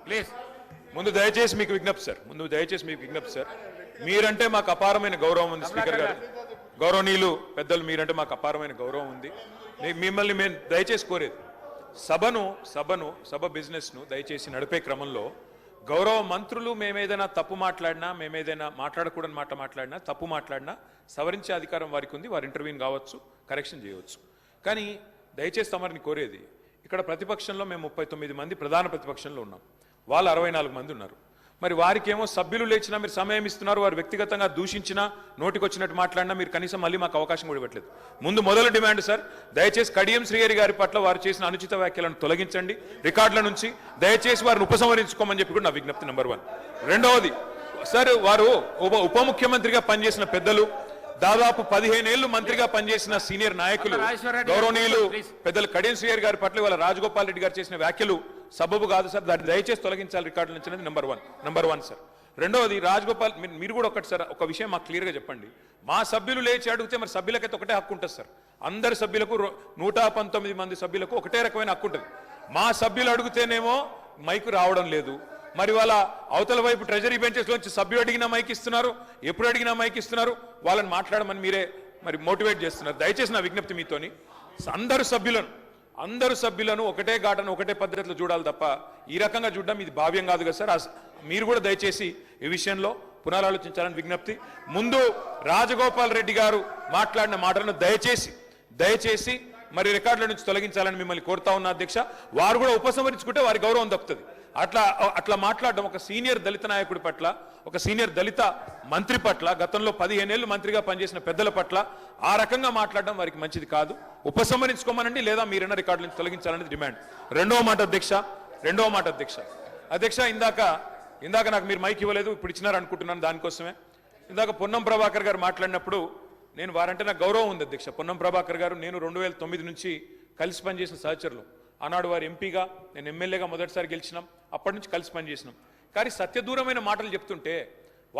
Please ముందు దయచేసి మీకు విజ్ఞప్తి సార్ మీరంటే మాకు అపారమైన గౌరవం ఉంది స్పీకర్ గారు గౌరవనీయులు పెద్దలు మీరంటే మాకు అపారమైన గౌరవం ఉంది మిమ్మల్ని మేము దయచేసి కోరేది సభ బిజినెస్ ను దయచేసి నడిపే క్రమంలో గౌరవ మంత్రులు మేమేదైనా తప్పు మాట్లాడినా మేమేదైనా మాట్లాడకూడని మాట మాట్లాడినా తప్పు మాట్లాడినా సవరించే అధికారం వారికి ఉంది వారు ఇంటర్వ్యూన్ కావచ్చు కరెక్షన్ చేయవచ్చు కానీ దయచేసి తమరిని కోరేది ఇక్కడ ప్రతిపక్షంలో మేము 39 మంది ప్రధాన ప్రతిపక్షంలో ఉన్నాం వాళ్ళు 64 మంది ఉన్నారు మరి వారికేమో సభ్యులు లేచినా మీరు సమయం ఇస్తున్నారు వారు వ్యక్తిగతంగా దూషించినా నోటికొచ్చినట్టు మాట్లాడినా మీరు కనీసం మళ్ళీ మాకు అవకాశం కూడా ఇవ్వట్లేదు మొదలు డిమాండ్ సార్ దయచేసి కడియం శ్రీహరి గారి పట్ల వారు చేసిన అనుచిత వ్యాఖ్యలను తొలగించండి రికార్డుల నుంచి దయచేసి వారిని ఉపసంహరించుకోమని చెప్పి కూడా నా విజ్ఞప్తి నెంబర్ 1 రెండవది సార్ వారు ఉప ముఖ్యమంత్రిగా పనిచేసిన పెద్దలు దాదాపు 15 ఏళ్లు మంత్రిగా పనిచేసిన సీనియర్ నాయకులు గౌరవనీయులు పెద్దలు కడియం శ్రీహరి గారి పట్ల వాళ్ళ రాజగోపాల్ రెడ్డి గారు చేసిన వ్యాఖ్యలు సబబు కాదు సార్ దాన్ని దయచేసి తొలగించాలి రికార్డుల నుంచి నెంబర్ వన్ సార్ రెండవది రాజగోపాల్ మీరు కూడా ఒకటి సార్ ఒక విషయం మాకు క్లియర్గా చెప్పండి మా సభ్యులు లేచి అడిగితే మరి సభ్యులకైతే ఒకటే హక్కు ఉంటుంది సార్ అందరి సభ్యులకు 119 మంది సభ్యులకు ఒకటే రకమైన హక్కు ఉంటుంది మా సభ్యులు అడిగితేనేమో మైకు రావడం లేదు మరి వాళ్ళ అవతల వైపు ట్రెజరీ బెంచెస్ లోంచి సభ్యులు అడిగినా మైక్ ఇస్తున్నారు ఎప్పుడు అడిగినా మైక్ ఇస్తున్నారు వాళ్ళని మాట్లాడమని మీరే మరి మోటివేట్ చేస్తున్నారు దయచేసి నా విజ్ఞప్తి మీతోని అందరు సభ్యులను ఒకటే ఘాటను ఒకటే పద్ధతిలో చూడాలి తప్ప ఈ రకంగా చూడడం ఇది భావ్యం కాదు కదా సార్ మీరు కూడా దయచేసి ఈ విషయంలో పునరాలోచించాలని విజ్ఞప్తి ముందు రాజగోపాల్ రెడ్డి గారు మాట్లాడిన మాటలను దయచేసి మరి రికార్డుల నుంచి తొలగించాలని మిమ్మల్ని కోరుతా ఉన్న అధ్యక్ష వారు కూడా ఉపసంహరించుకుంటే వారి గౌరవం దక్కుతుంది అట్లా మాట్లాడడం ఒక సీనియర్ దళిత నాయకుడి పట్ల ఒక సీనియర్ దళిత మంత్రి పట్ల గతంలో 15 ఏళ్లు మంత్రిగా పనిచేసిన పెద్దల పట్ల ఆ రకంగా మాట్లాడడం వారికి మంచిది కాదు ఉపసంహరించుకోమనండి లేదా మీరైనా రికార్డుల నుంచి తొలగించాలనేది డిమాండ్ రెండవ మాట అధ్యక్ష ఇందాక నాకు మీరు మైక్ ఇవ్వలేదు ఇప్పుడు ఇచ్చినారు అనుకుంటున్నాను దానికోసమే ఇందాక పొన్నం ప్రభాకర్ గారు మాట్లాడినప్పుడు నేను వారంటే నాకు గౌరవం ఉంది అధ్యక్ష పొన్నం ప్రభాకర్ గారు నేను 2009 నుంచి కలిసి పనిచేసిన సహచరులు ఆనాడు వారు ఎంపీగా నేను ఎమ్మెల్యేగా మొదటిసారి గెలిచినాం అప్పటి నుంచి కలిసి పనిచేసినాం కానీ సత్యదూరమైన మాటలు చెప్తుంటే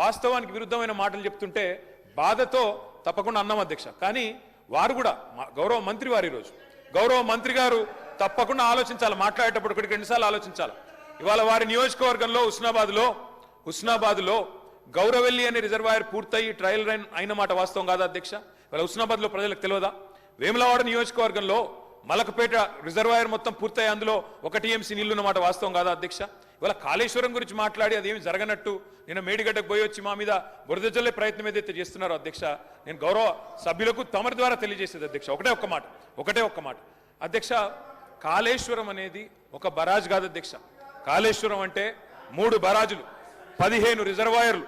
వాస్తవానికి విరుద్ధమైన మాటలు చెప్తుంటే బాధతో తప్పకుండా అన్నాం అధ్యక్ష కానీ వారు కూడా గౌరవ మంత్రి వారు ఈరోజు గౌరవ మంత్రి గారు తప్పకుండా ఆలోచించాలి మాట్లాడేటప్పుడు ఒకటికి 2 సార్లు ఆలోచించాలి ఇవాళ వారి నియోజకవర్గంలో హుస్నాబాద్లో గౌరవెల్లి అనే రిజర్వాయర్ పూర్తయి ట్రయల్ రన్ అయిన మాట వాస్తవం కాదా అధ్యక్ష ఇవాళ హుస్నాబాద్లో ప్రజలకు తెలియదా వేములవాడ నియోజకవర్గంలో మలకపేట రిజర్వాయర్ మొత్తం పూర్తయి అందులో 1 TMC నీళ్లున్న మాట వాస్తవం కాదా అధ్యక్ష ఇవాళ కాళేశ్వరం గురించి మాట్లాడి అదేమి జరగనట్టు నేను మేడిగడ్డకు పోయి వచ్చి మా మీద బురద జల్లే ప్రయత్నం ఏదైతే చేస్తున్నారో అధ్యక్ష నేను గౌరవ సభ్యులకు తమరి ద్వారా తెలియజేసేది అధ్యక్ష ఒకటే ఒక్క మాట అధ్యక్ష కాళేశ్వరం అనేది ఒక బరాజ్ కాదు అధ్యక్ష కాళేశ్వరం అంటే 3 బరాజులు 15 రిజర్వాయర్లు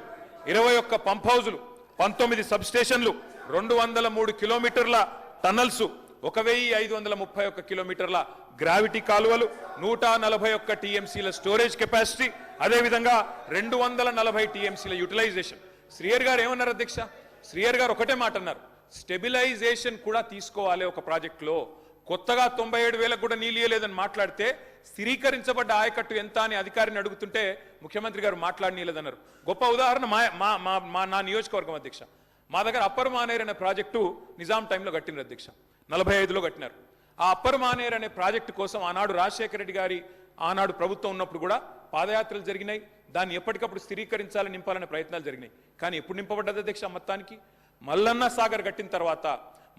21 పంప్ హౌజులు 19 సబ్ స్టేషన్లు 203 కిలోమీటర్ల టన్నల్స్ 1531 కిలోమీటర్ల గ్రావిటీ కాలువలు 141 TMCల స్టోరేజ్ కెపాసిటీ అదేవిధంగా 240 TMCల యూటిలైజేషన్ శ్రీహరి గారు ఏమన్నారు అధ్యక్ష శ్రీహరి గారు ఒకటే మాట అన్నారు స్టెబిలైజేషన్ కూడా తీసుకోవాలి ఒక ప్రాజెక్టులో కొత్తగా 97,000 కూడా నీళ్ళు ఇయ్యలేదని మాట్లాడితే స్థిరీకరించబడ్డ ఆయకట్టు ఎంత అని అధికారిని అడుగుతుంటే ముఖ్యమంత్రి గారు మాట్లాడనీయలేదన్నారు గొప్ప ఉదాహరణ నా నియోజకవర్గం అధ్యక్ష మా దగ్గర అప్పర్ మానేర్ అనే ప్రాజెక్టు నిజాం టైంలో కట్టినారు అధ్యక్ష 45లో కట్టినారు ఆ అప్పర్ మానేర్ అనే ప్రాజెక్టు కోసం ఆనాడు రాజశేఖర రెడ్డి గారి ఆనాడు ప్రభుత్వం ఉన్నప్పుడు కూడా పాదయాత్రలు జరిగినాయి దాన్ని ఎప్పటికప్పుడు స్థిరీకరించాలని నింపాలనే ప్రయత్నాలు జరిగినాయి కానీ ఎప్పుడు నింపబడ్డది అధ్యక్ష మొత్తానికి మల్లన్న సాగర్ కట్టిన తర్వాత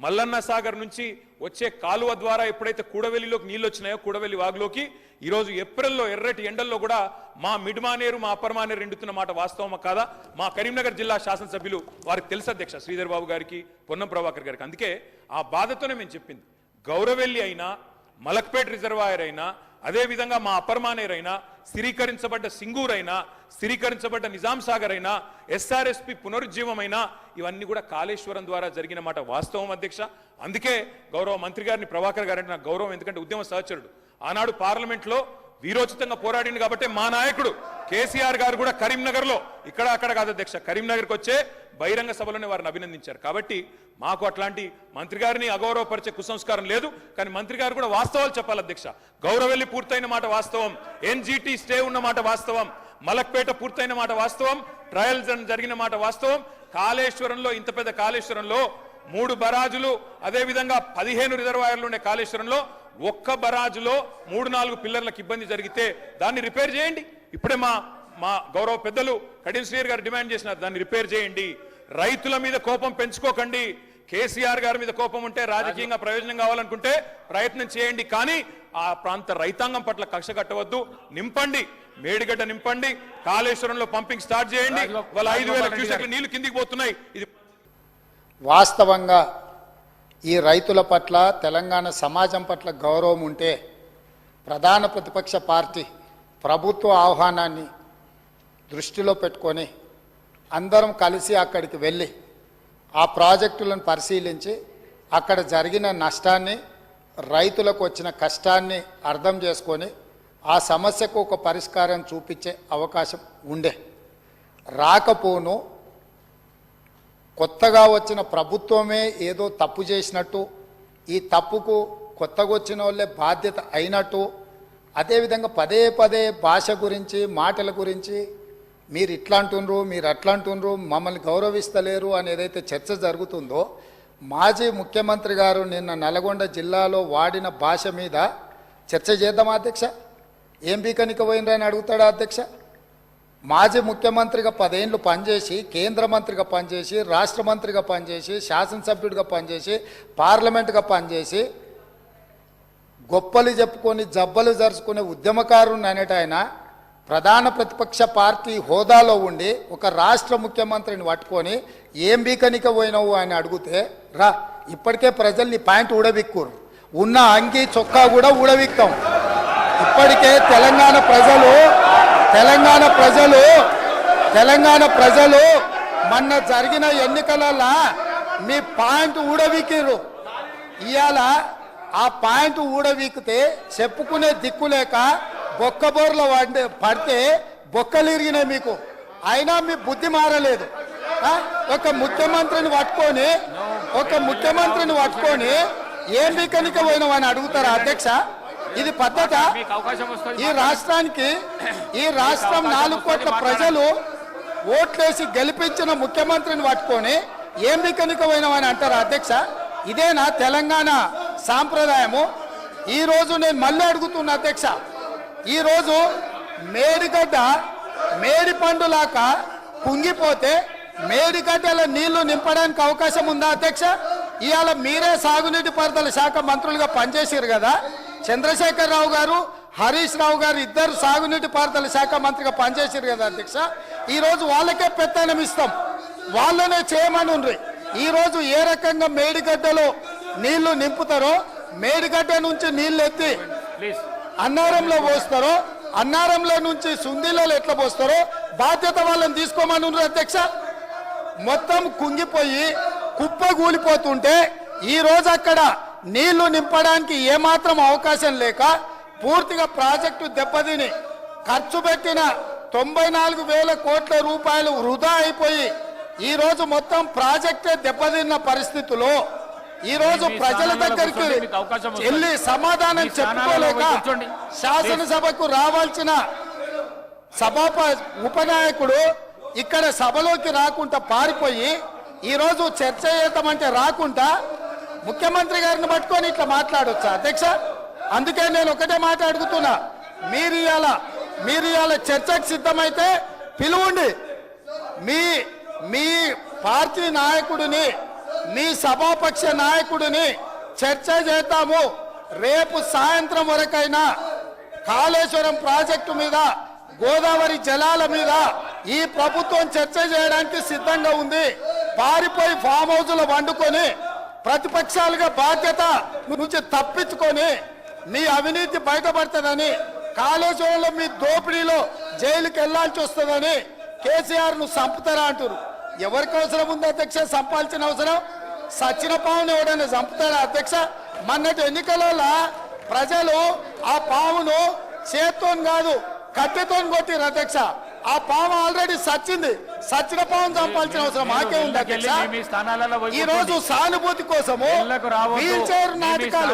మల్లన్న సాగర్ నుంచి వచ్చే కాలువ ద్వారా ఎప్పుడైతే కూడవెల్లిలోకి నీళ్ళు వచ్చినాయో కూడవెల్లి వాగులోకి ఈరోజు ఏప్రిల్లో ఎర్రటి ఎండల్లో కూడా మా మిడ్ మానేరు మా అప్పర్ మానేరు ఎండుతున్న మాట వాస్తవమా కాదా మా కరీంనగర్ జిల్లా శాసనసభ్యులు వారికి తెలుసు అధ్యక్ష శ్రీధర్ బాబు గారికి పొన్నం ప్రభాకర్ గారికి అందుకే ఆ బాధతోనే మేము చెప్పింది గౌరవెల్లి అయినా మలక్పేట్ రిజర్వాయర్ అయినా అదేవిధంగా మా అప్పర్ మానేర్ అయినా స్థిరీకరించబడ్డ సింగూర్ అయినా స్థిరీకరించబడ్డ నిజాం సాగర్ అయినా SRSP పునరుజ్జీవమైనా ఇవన్నీ కూడా కాళేశ్వరం ద్వారా జరిగిన మాట వాస్తవం అధ్యక్ష అందుకే గౌరవ మంత్రి గారిని ప్రభాకర్ గారంటే నాకు గౌరవం ఎందుకంటే ఉద్యమ సహచరుడు ఆనాడు పార్లమెంట్లో వీరోచితంగా పోరాడింది కాబట్టి మా నాయకుడు కేసీఆర్ గారు కూడా కరీంనగర్లో ఇక్కడ అక్కడ కాదు అధ్యక్ష కరీంనగర్కి వచ్చే బహిరంగ సభలోనే వారిని అభినందించారు కాబట్టి మాకు అట్లాంటి మంత్రి గారిని అగౌరవపరిచే కుసంస్కారం లేదు కానీ మంత్రి గారు కూడా వాస్తవాలు చెప్పాలి అధ్యక్ష గౌరవెల్లి పూర్తయిన మాట వాస్తవం NGT స్టే ఉన్న మాట వాస్తవం మలక్పేట పూర్తయిన మాట వాస్తవం ట్రయల్స్ జరిగిన మాట వాస్తవం కాళేశ్వరంలో ఇంత పెద్ద కాళేశ్వరంలో 3 బరాజులు అదేవిధంగా 15 రిజర్వాయర్లు ఉండే కాళేశ్వరంలో ఒక్క బరాజులో 3-4 పిల్లర్లకు ఇబ్బంది జరిగితే దాన్ని రిపేర్ చేయండి ఇప్పుడే మా గౌరవ పెద్దలు కడియం శ్రీహరి గారు డిమాండ్ చేసినారు, దాన్ని రిపేర్ చేయండి. రైతుల మీద కోపం పెంచుకోకండి. కేసీఆర్ గారి మీద కోపం ఉంటే రాజకీయంగా ప్రయోజనం కావాలనుకుంటే ప్రయత్నం చేయండి, కానీ ఆ ప్రాంత రైతాంగం పట్ల కక్ష కట్టవద్దు. నింపండి, మేడిగడ్డ నింపండి, కాళేశ్వరంలో పంపింగ్ స్టార్ట్ చేయండి. వాళ్ళ 5,000 క్యూసెక్ల నీళ్లు కిందికి పోతున్నాయి. ఇది వాస్తవంగా ఈ రైతుల పట్ల తెలంగాణ సమాజం పట్ల గౌరవం ఉంటే ప్రధాన ప్రతిపక్ష పార్టీ ప్రభుత్వ ఆహ్వానాన్ని దృష్టిలో పెట్టుకొని అందరం కలిసి అక్కడికి వెళ్ళి ఆ ప్రాజెక్టులను పరిశీలించి అక్కడ జరిగిన నష్టాన్ని, రైతులకు వచ్చిన కష్టాన్ని అర్థం చేసుకొని ఆ సమస్యకు ఒక పరిష్కారం చూపించే అవకాశం ఉండే. రాకపోను కొత్తగా వచ్చిన ప్రభుత్వమే ఏదో తప్పు చేసినట్టు, ఈ తప్పుకు కొత్తగా వచ్చిన వాళ్ళే బాధ్యత అయినట్టు, అదేవిధంగా పదే పదే భాష గురించి, మాటల గురించి మీరు ఇట్లా అంటుండ్రు, మీరు అట్లా అంటుండ్రు, మమ్మల్ని గౌరవిస్తలేరు అని ఏదైతే చర్చ జరుగుతుందో, మాజీ ముఖ్యమంత్రి గారు నిన్న నల్గొండ జిల్లాలో వాడిన భాష మీద చర్చ చేద్దామా అధ్యక్ష? ఏం బీకనిక పోయినరని అడుగుతాడా అధ్యక్ష? మాజీ ముఖ్యమంత్రిగా 10 ఏళ్ళు పనిచేసి, కేంద్ర మంత్రిగా పనిచేసి, రాష్ట్ర మంత్రిగా పనిచేసి, శాసనసభ్యుడిగా పనిచేసి, పార్లమెంటుగా పనిచేసి, గొప్పలు చెప్పుకొని జబ్బలు జరుచుకునే ఉద్యమకారుని అనేట ఆయన ప్రధాన ప్రతిపక్ష పార్టీ హోదాలో ఉండి ఒక రాష్ట్ర ముఖ్యమంత్రిని పట్టుకొని ఏం బీకనిక పోయినావు అని అడిగితే, రా ఇప్పటికే ప్రజల్ని ప్యాంట్ ఊడబిక్కురు, ఉన్న అంగి చొక్కా కూడా ఊడబిక్తాం. ఇప్పటికే తెలంగాణ ప్రజలు మొన్న జరిగిన ఎన్నికలలో మీ పాయింట్ ఊడవీకిరు. ఇవాళ ఆ పాయింట్ ఊడవీకితే చెప్పుకునే దిక్కులేక బొక్కబోర్ల పడితే బొక్కలు ఇరిగినాయి మీకు. అయినా మీ బుద్ధి మారలేదు. ఒక ముఖ్యమంత్రిని పట్టుకొని ఏం బీకనిక పోయినావని అడుగుతారా అధ్యక్ష? ఇది పద్ధత? ఈ రాష్ట్రం 4 కోట్ల ప్రజలు ఓట్లేసి గెలిపించిన ముఖ్యమంత్రిని పట్టుకొని ఏం బీకనిక పోయినావని అంటారా అధ్యక్ష? ఇదేనా తెలంగాణ సాంప్రదాయము? ఈరోజు నేను మళ్ళీ అడుగుతున్నా అధ్యక్ష, ఈరోజు మేడిగడ్డ మేడి పండులాక కుంగిపోతే మేడిగడ్డల నీళ్లు నింపడానికి అవకాశం ఉందా అధ్యక్ష? ఇవాళ మీరే సాగునీటి పారుదల శాఖ మంత్రులుగా పనిచేసారు కదా. చంద్రశేఖర్ రావు గారు, హరీష్ రావు గారు ఇద్దరు సాగునీటి పారుదల శాఖ మంత్రిగా పనిచేసారు కదా అధ్యక్ష. ఈరోజు వాళ్ళకే పెత్తనం ఇస్తాం, వాళ్ళనే చేయమని ఉండ్రి. ఈరోజు ఏ రకంగా మేడిగడ్డలో నీళ్లు నింపుతారో, మేడిగడ్డ నుంచి నీళ్లు ఎత్తి అన్నారంలో పోస్తారో, అన్నారంలో నుంచి సుందీలలో ఎట్లా పోస్తారో బాధ్యత వాళ్ళని తీసుకోమని ఉండ్రి అధ్యక్ష. మొత్తం కుంగిపోయి కుప్పగూలిపోతుంటే ఈరోజు అక్కడ నీళ్లు నింపడానికి ఏమాత్రం అవకాశం లేక పూర్తిగా ప్రాజెక్టు దెబ్బతిని ఖర్చు పెట్టిన 94,000 కోట్ల రూపాయలు వృధా అయిపోయి ఈరోజు మొత్తం ప్రాజెక్టే దెబ్బతిన్న పరిస్థితుల్లో ఈరోజు ప్రజల దగ్గరికి వెళ్ళి సమాధానం చెప్పుకోలేక శాసనసభకు రావాల్సిన ఉపనాయకుడు ఇక్కడ సభలోకి రాకుండా పారిపోయి ఈరోజు చర్చ చేద్దామంటే రాకుండా ముఖ్యమంత్రి గారిని పట్టుకొని ఇట్లా మాట్లాడొచ్చా అధ్యక్ష? అందుకే నేను ఒకటే మాట అడుగుతున్నా, మీరు ఇవాళ చర్చకు సిద్ధమైతే పిలువండి. మీ పార్టీ నాయకుడిని, మీ సభాపక్ష నాయకుడిని చర్చ చేద్దాము. రేపు సాయంత్రం వరకైనా కాళేశ్వరం ప్రాజెక్టు మీద, గోదావరి జలాల మీద ఈ ప్రభుత్వం చర్చ చేయడానికి సిద్ధంగా ఉంది. పారిపోయి ఫామ్ హౌస్లో వండుకొని ప్రతిపక్షాలుగా బాధ్యత నుంచి తప్పించుకొని మీ అవినీతి బయటపడుతుందని, కాళేశ్వరంలో మీ దోపిడీలో జైలుకి వెళ్లాల్సి వస్తుందని కేసీఆర్ ను చంపుతారా అంటారు. ఎవరికి అవసరం ఉంది అధ్యక్ష చంపాల్సిన అవసరం? సచిన పావును ఎవడైనా చంపుతారా అధ్యక్ష? మొన్నటి ఎన్నికలలో ప్రజలు ఆ పావును చేత్తో కాదు కట్టెతో కొట్టిరు అధ్యక్ష. ఆ పాము ఆల్రెడీ సచ్చింది. సచిన పావును చంపాల్సిన అవసరం మాకే ఉంది అధ్యక్ష. ఈ రోజు సానుభూతి కోసము వీల్ చైర్ నాటకాలు,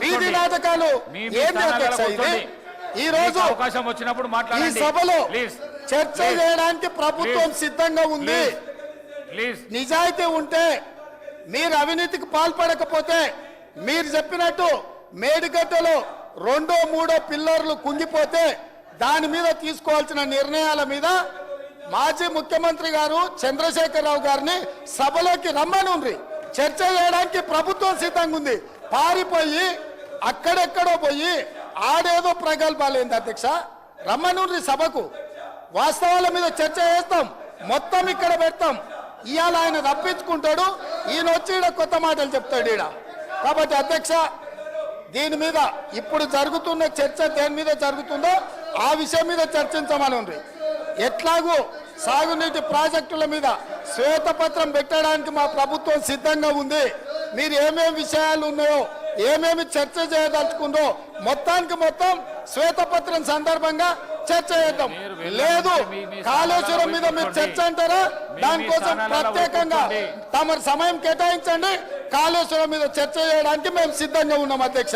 వీధి నాటకాలు ఏంటి అధ్యక్ష? ఇది ఈ రోజు అవకాశం వచ్చినప్పుడు ఈ సభలో చర్చ చేయడానికి ప్రభుత్వం సిద్ధంగా ఉంది. నిజాయితీ ఉంటే, మీరు అవినీతికి పాల్పడకపోతే, మీరు చెప్పినట్టు మేడిగడ్డలో 2, 3 పిల్లర్లు కుంగిపోతే దాని మీద తీసుకోవాల్సిన నిర్ణయాల మీద మాజీ ముఖ్యమంత్రి గారు చంద్రశేఖరరావు గారిని సభలోకి రమ్మనుండ్రి. చర్చ చేయడానికి ప్రభుత్వం సిద్ధంగా ఉంది. పారిపోయి అక్కడెక్కడో పోయి ఆడేదో ప్రగల్భాలేంది అధ్యక్ష. రమ్మనుండ్రి సభకు, వాస్తవాల మీద చర్చ చేస్తాం, మొత్తం ఇక్కడ పెడతాం. ఇవాళ ఆయన తప్పించుకుంటాడు, ఈయన వచ్చి ఈడ కొత్త మాటలు చెప్తాడు ఈడ. కాబట్టి అధ్యక్ష, దీని మీద ఇప్పుడు జరుగుతున్న చర్చ దేని మీద జరుగుతుందో ఆ విషయం మీద చర్చించమని ఉంది. ఎట్లాగూ సాగునీటి ప్రాజెక్టుల మీద శ్వేతపత్రం పెట్టడానికి మా ప్రభుత్వం సిద్ధంగా ఉంది. మీరు ఏమేమి విషయాలు ఉన్నాయో, ఏమేమి చర్చ చేయదలుచుకుందో మొత్తానికి మొత్తం శ్వేతపత్రం సందర్భంగా చర్చ చేద్దాం. లేదు కాళేశ్వరం మీద మీరు చర్చ అంటారా, దానికోసం ప్రత్యేకంగా తమ సమయం కేటాయించండి. కాళేశ్వరం మీద చర్చ చేయడానికి మేము సిద్ధంగా ఉన్నాం అధ్యక్ష.